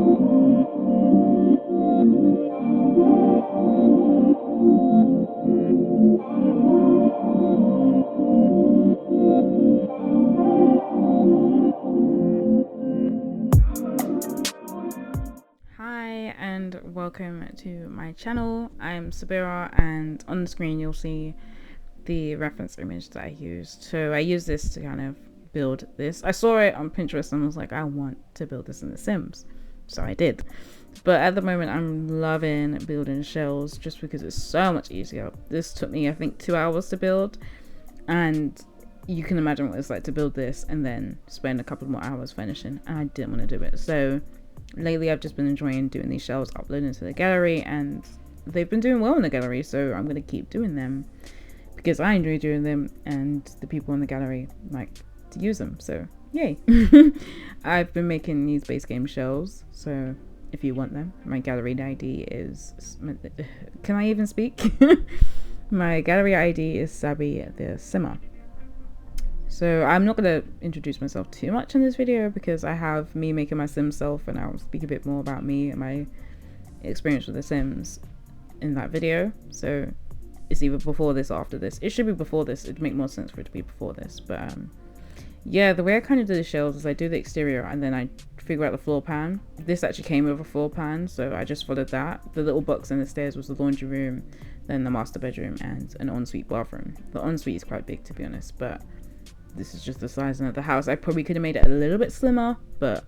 Hi and welcome to my channel. I'm Sabira, and on the screen you'll see the reference image that I used. So I used this to kind of build this. I saw it on Pinterest and was like, I want to build this in The Sims. So I did. But at the moment I'm loving building shells just because it's so much easier. This took me I think 2 hours to build, and you can imagine what it's like to build this and then spend a couple more hours finishing, and I didn't want to do it. So lately I've just been enjoying doing these shells, uploading to the gallery, and they've been doing well in the gallery, so I'm going to keep doing them because I enjoy doing them and the people in the gallery like to use them, so yay. I've been making these base game shells, so if you want them, my gallery ID is, can I even speak? My gallery ID is Saabythesimmer. So I'm not going to introduce myself too much in this video because I have me making my Sim self, and I'll speak a bit more about me and my experience with The Sims in that video. So it's either before this or after this. It should be before this. It'd make more sense for it to be before this. But yeah, the way I kind of do the shells is I do the exterior and then I figure out the floor plan. This actually came with a floor plan, so I just followed that. The little box in the stairs was the laundry room, then the master bedroom, and an ensuite bathroom. The ensuite is quite big, to be honest, but this is just the size of the house. I probably could have made it a little bit slimmer, but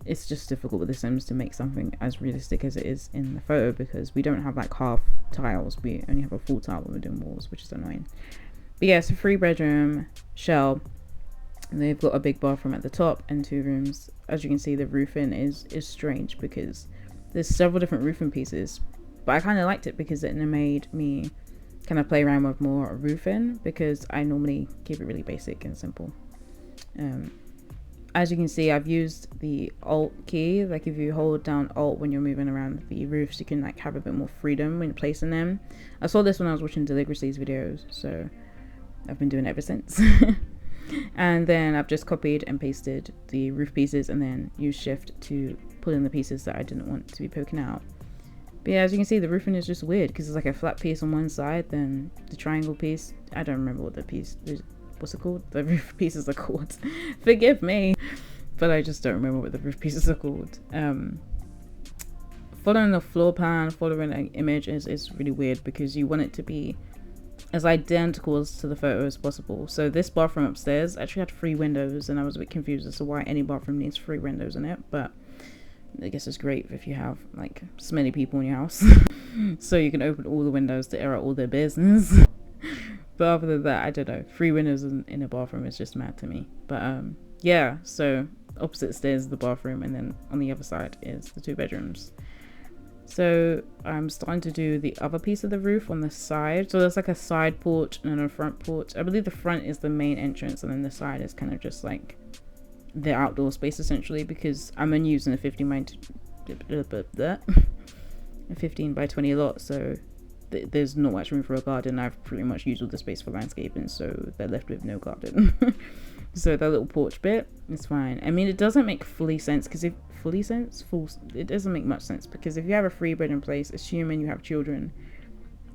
it's just difficult with The Sims to make something as realistic as it is in the photo because we don't have like half tiles. We only have a full tile when we're doing walls, which is annoying. But yeah, it's a 3-bedroom shell. They've got a big bathroom at the top and 2 rooms. As you can see, the roofing is strange because there's several different roofing pieces, but I kind of liked it because it made me kind of play around with more roofing because I normally keep it really basic and simple. As you can see, I've used the Alt key. Like if you hold down Alt when you're moving around the roofs, you can like have a bit more freedom when you're placing them. I saw this when I was watching Deligracy's videos, so I've been doing it ever since. And then I've just copied and pasted the roof pieces and then used Shift to pull in the pieces that I didn't want to be poking out. But yeah, as you can see, the roofing is just weird because it's like a flat piece on one side, then the triangle piece. I don't remember what the piece is. What's it called? The roof pieces are called. Forgive me, but I just don't remember what the roof pieces are called. Following the floor plan, following an image is really weird because you want it to be as identical to the photo as possible. So this bathroom upstairs actually had 3 windows, and I was a bit confused as to why any bathroom needs 3 windows in it, but I guess it's great if you have like so many people in your house so you can open all the windows to air out all their business. But other than that, I don't know, 3 windows in a bathroom is just mad to me. But yeah, so opposite stairs is the bathroom, and then on the other side is the 2 bedrooms. So I'm starting to do the other piece of the roof on the side. So there's like a side porch and a front porch. I believe the front is the main entrance, and then the side is kind of just like the outdoor space essentially, because I'm only using a 15 by 20 lot, so there's not much room for a garden. I've pretty much used all the space for landscaping, so they're left with no garden. So that little porch bit is fine. I mean, it doesn't make fully sense because it doesn't make much sense because if you have a 3-bedroom place, assuming you have children,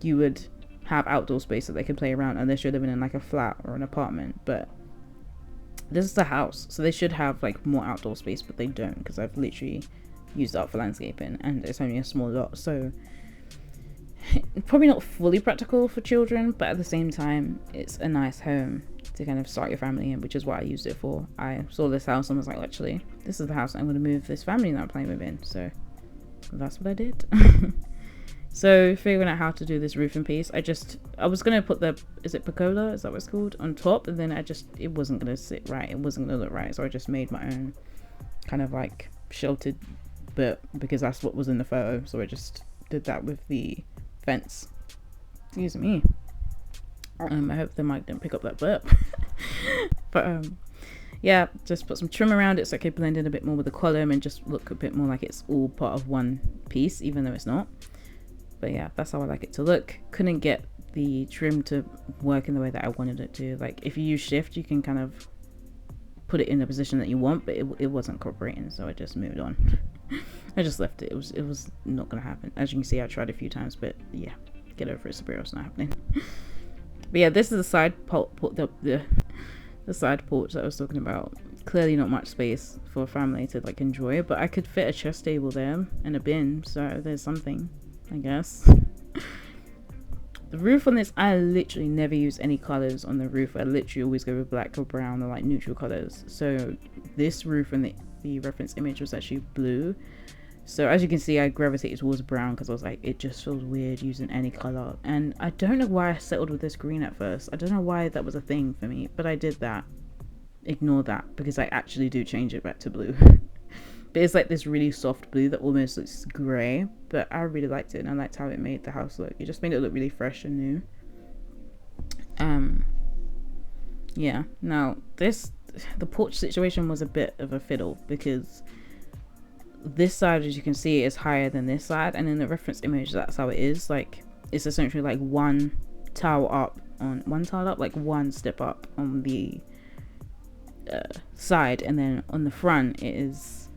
you would have outdoor space that they can play around unless you're living in like a flat or an apartment. But this is a house, so they should have like more outdoor space, but they don't because I've literally used it up for landscaping and it's only a small lot. So probably not fully practical for children, but at the same time it's a nice home to kind of start your family in, which is what I used it for. I saw this house and was like, actually, this is the house I'm going to move this family that I'm playing with in. So that's what I did. So figuring out how to do this roofing piece, I was going to put the, is it pergola, is that what it's called, on top, and then it wasn't going to sit right, it wasn't going to look right, so I just made my own kind of like sheltered bit because that's what was in the photo. So I just did that with the fence. Excuse me. I hope the mic didn't pick up that burp. But yeah, just put some trim around it so it could blend in a bit more with the column and just look a bit more like it's all part of one piece, even though it's not. But yeah, that's how I like it to look. Couldn't get the trim to work in the way that I wanted it to. Like if you use Shift, you can kind of put it in the position that you want, but it wasn't cooperating, so I just moved on. I just left it. It was not gonna happen. As you can see, I tried a few times, but yeah, get over it, Sabrina, it's not happening. But yeah, this is the side the side porch that I was talking about. Clearly not much space for a family to like enjoy, but I could fit a chess table there and a bin, so there's something, I guess. The roof on this, I literally never use any colors on the roof. I literally always go with black or brown or like neutral colors. So this roof in the reference image was actually blue. So as you can see, I gravitated towards brown because I was like, it just feels weird using any color. And I don't know why I settled with this green at first. I don't know why that was a thing for me, but I did that. Ignore that, because I actually do change it back to blue. But it's like this really soft blue that almost looks grey, but I really liked it, and I liked how it made the house look. It just made it look really fresh and new. Yeah, now the porch situation was a bit of a fiddle, because this side, as you can see, is higher than this side, and in the reference image that's how it is. Like, it's essentially like one step up on the side, and then on the front it is,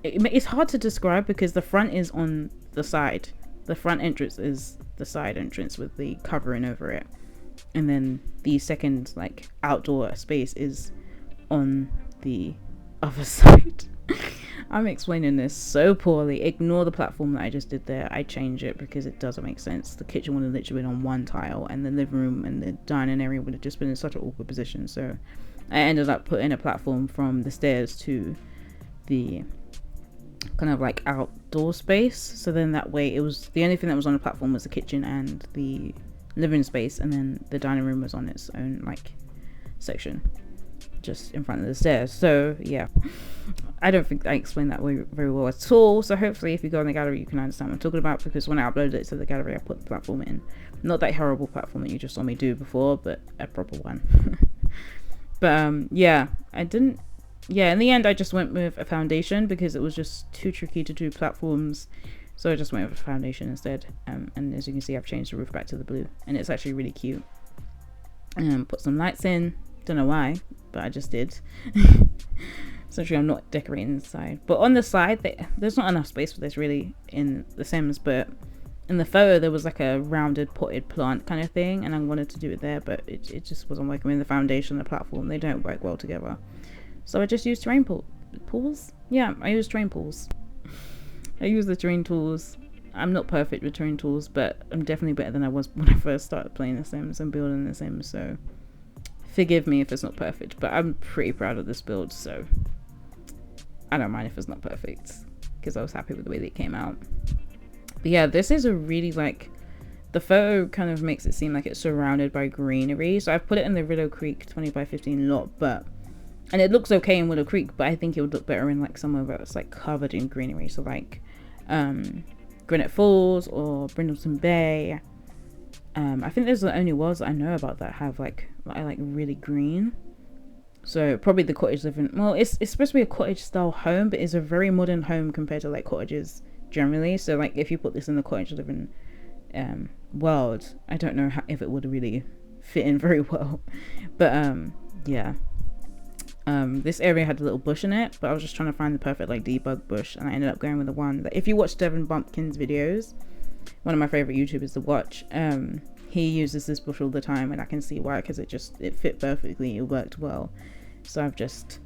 it's hard to describe because the front is on the side. The front entrance is the side entrance with the covering over it, and then the second like outdoor space is on the other side. I'm explaining this so poorly. Ignore the platform that I just did there. I change it because it doesn't make sense. The kitchen would have literally been on one tile, and the living room and the dining area would have just been in such an awkward position. So I ended up putting a platform from the stairs to the kind of like outdoor space. So then that way, it was the only thing that was on the platform was the kitchen and the living space, and then the dining room was on its own like section just in front of the stairs. So yeah, I don't think I explained that very well at all. So hopefully if you go in the gallery you can understand what I'm talking about, because when I uploaded it to the gallery I put the platform in. Not that horrible platform that you just saw me do before, but a proper one. But yeah, in the end I just went with a foundation because it was just too tricky to do platforms. So I just went with a foundation instead. And as you can see, I've changed the roof back to the blue, and it's actually really cute. Put some lights in. Don't know why, but I just did. Essentially, I'm not decorating inside, but on the side, there's not enough space for this really in the Sims. But in the photo, there was like a rounded potted plant kind of thing, and I wanted to do it there, but it just wasn't working with the foundation and the platform. They don't work well together. So I just used terrain pools. Yeah, I use terrain pools. I use the terrain tools. I'm not perfect with terrain tools, but I'm definitely better than I was when I first started playing The Sims and building The Sims. So forgive me if it's not perfect, but I'm pretty proud of this build, so I don't mind if it's not perfect because I was happy with the way that it came out. But yeah, this is a really like, the photo kind of makes it seem like it's surrounded by greenery. So I've put it in the Willow Creek 20x15 lot, and it looks okay in Willow Creek, but I think it would look better in like somewhere where it's like covered in greenery. So like Granite Falls or Brindleton Bay. I think those are the only worlds that I know about that have like really green. So probably the cottage living, well, it's supposed to be a cottage style home, but it's a very modern home compared to like cottages generally. So like if you put this in the cottage living world, I don't know if it would really fit in very well. But yeah, this area had a little bush in it, but I was just trying to find the perfect like debug bush, and I ended up going with the one that, if you watch Devin Bumpkin's videos, one of my favorite YouTubers to watch, he uses this bush all the time, and I can see why, because it fit perfectly, it worked well. So I've just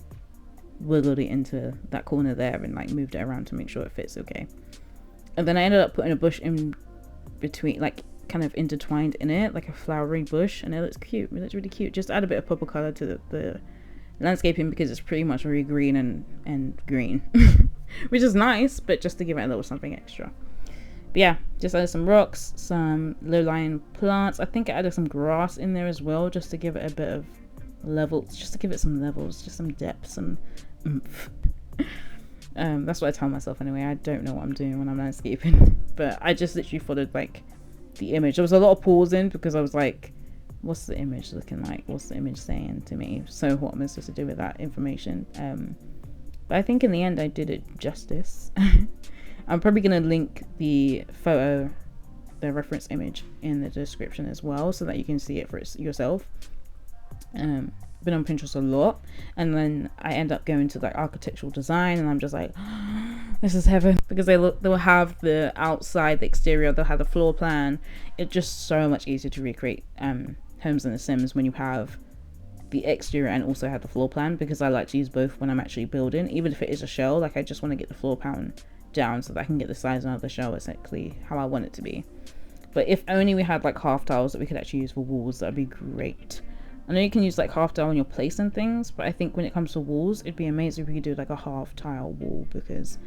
wiggled it into that corner there and like moved it around to make sure it fits okay. And then I ended up putting a bush in between, like kind of intertwined in it, like a flowery bush, and it looks cute. It looks really cute. Just add a bit of purple color to the landscaping, because it's pretty much very green and green, which is nice, but just to give it a little something extra. But yeah, just added some rocks, some low-lying plants. I think I added some grass in there as well, just to give it a bit of levels, just to give it some levels, just some depth, some oomph. That's what I tell myself anyway. I don't know what I'm doing when I'm landscaping, but I just literally followed like the image. There was a lot of pausing because I was like, what's the image looking like? What's the image saying to me? So what am I supposed to do with that information? But I think in the end I did it justice. I'm probably going to link the photo, the reference image, in the description as well, so that you can see it for yourself. Been on Pinterest a lot, and then I end up going to like architectural design, and I'm just like, This is heaven, because they'll have the outside, the exterior, they'll have the floor plan. It's just so much easier to recreate homes in The Sims when you have the exterior and also have the floor plan, because I like to use both when I'm actually building, even if it is a shell. Like, I just want to get the floor plan down so that I can get the size of the shell exactly how I want it to be. But if only we had like half tiles that we could actually use for walls, that'd be great. I know you can use like half tile on your place and things, but I think when it comes to walls, it'd be amazing if we could do like a half tile wall, because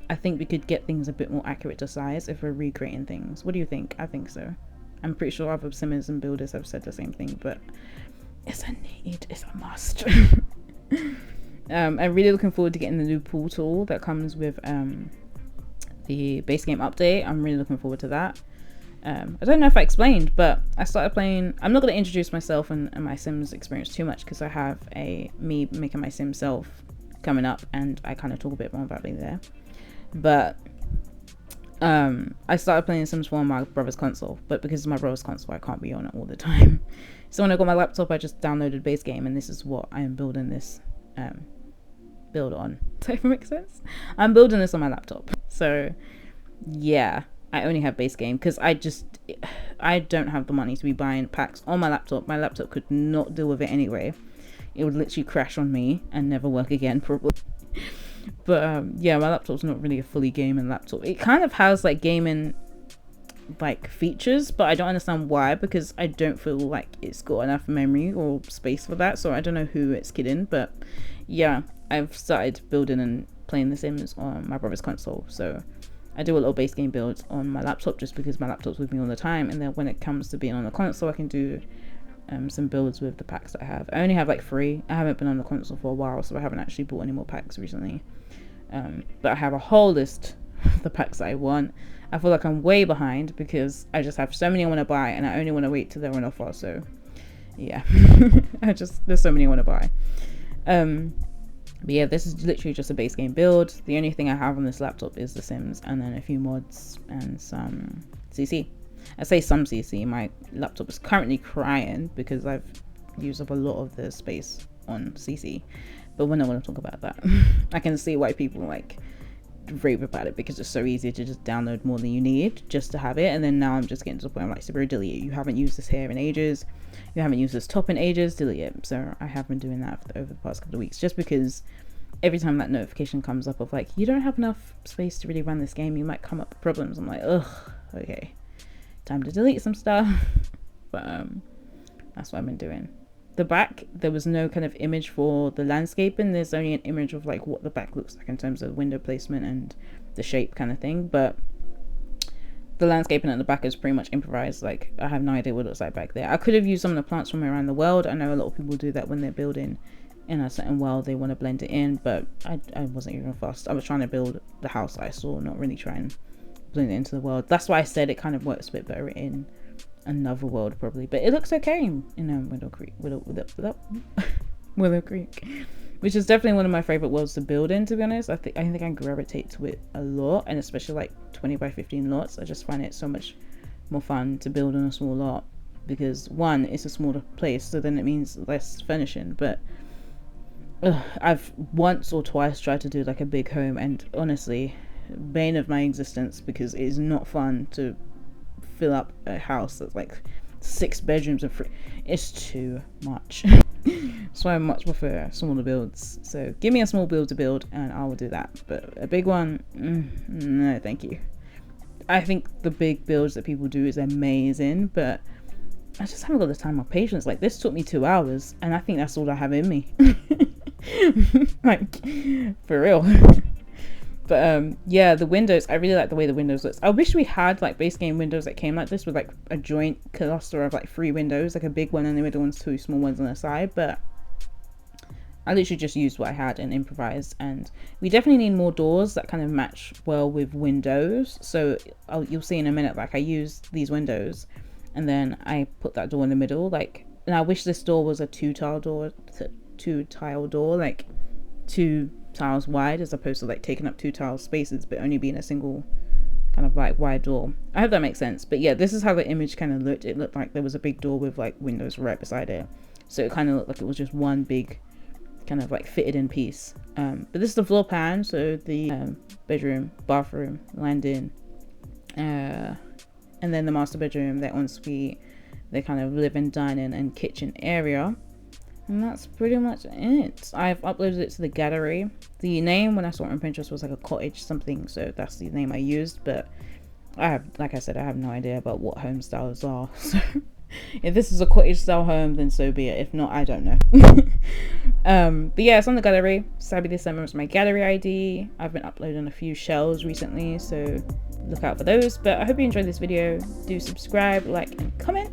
I think we could get things a bit more accurate to size if we're recreating things. What do you think? I think so. I'm pretty sure other simmers and builders have said the same thing, but it's a need, it's a must. I'm really looking forward to getting the new pool tool that comes with the base game update. I'm really looking forward to that. I don't know if I explained, but I started playing. I'm not going to introduce myself and my Sims experience too much, because I have me making my Sim self coming up, and I kind of talk a bit more about me there. But I started playing Sims 4 on my brother's console, but because it's my brother's console, I can't be on it all the time. So when I got my laptop, I just downloaded base game, and this is what I am building this build on. Does that even make sense? I'm building this on my laptop. So yeah, I only have base game because I don't have the money to be buying packs on my laptop. My laptop could not deal with it anyway. It would literally crash on me and never work again probably. But yeah, my laptop's not really a fully gaming laptop. It kind of has like gaming like features, but I don't understand why, because I don't feel like it's got enough memory or space for that. So I don't know who it's kidding, but yeah, I've started building and playing The Sims on my brother's console. So I do a little base game builds on my laptop just because my laptop's with me all the time, and then when it comes to being on the console, I can do some builds with the packs that I have. I only have like 3. I haven't been on the console for a while, so I haven't actually bought any more packs recently. But I have a whole list of the packs that I want. I feel like I'm way behind because I just have so many I want to buy, and I only want to wait till they're on offer. So yeah, there's so many I want to buy. But yeah, this is literally just a base game build. The only thing I have on this laptop is The Sims, and then a few mods and some CC. I say some CC. My laptop is currently crying because I've used up a lot of the space on CC, but we're not going to talk about that. I can see why people like rave about it, because it's so easy to just download more than you need just to have it. And then now I'm just getting to the point I'm like, Sabrina, delete it. You haven't used this here in ages, you haven't used this top in ages, delete it. So I have been doing that over the past couple of weeks, just because every time that notification comes up of like, you don't have enough space to really run this game, you might come up with problems, I'm like, ugh, okay, time to delete some stuff. But that's what I've been doing. The back, there was no kind of image for the landscaping. There's only an image of like what the back looks like in terms of window placement and the shape kind of thing, but the landscaping at the back is pretty much improvised. Like, I have no idea what it looks like back there. I could have used some of the plants from around the world. I know a lot of people do that when they're building in a certain world, they want to blend it in, but I wasn't even fussed. I was trying to build the house that I saw, not really try and blend it into the world. That's why I said it kind of works a bit better in another world probably, but it looks okay in Willow Creek, Willow Creek, which is definitely one of my favorite worlds to build in, to be honest. I think I gravitate to it a lot, and especially like 20 by 15 lots. I just find it so much more fun to build on a small lot, because one, it's a smaller place, so then it means less furnishing. But I've once or twice tried to do like a big home, and honestly, bane of my existence, because it is not fun to fill up a house that's like 6 bedrooms and 3. It's too much. So I much prefer smaller builds. So give me a small build to build and I will do that, but a big one, no thank you. I think the big builds that people do is amazing, but I just haven't got the time or patience. Like, this took me 2 hours, and I think that's all I have in me. Like, for real. But yeah, the windows, I really like the way the windows looks. I wish we had like base game windows that came like this, with like a joint cluster of like 3 windows, like a big one in the middle and 2 small ones on the side. But I literally just used what I had and improvised. And we definitely need more doors that kind of match well with windows. So you'll see in a minute, like I used these windows and then I put that door in the middle, like, and I wish this door was a 2-tile door, like 2 tiles wide, as opposed to like taking up 2 tile spaces but only being a single kind of like wide door. I hope that makes sense. But yeah, this is how the image kind of looked. It looked like there was a big door with like windows right beside it, so it kind of looked like it was just one big kind of like fitted in piece. But this is the floor plan, so the bedroom, bathroom, landing, and then the master bedroom, their ensuite, their kind of living, dining and kitchen area. And that's pretty much it. I've uploaded it to the gallery. The name when I saw it on Pinterest was like a cottage something, so that's the name I used. But I have, like I said, I have no idea about what home styles are. So if this is a cottage style home, then so be it. If not, I don't know. But yeah, it's on the gallery. Saabythesimmer is my gallery ID. I've been uploading a few shells recently, so look out for those. But I hope you enjoyed this video. Do subscribe, like and comment.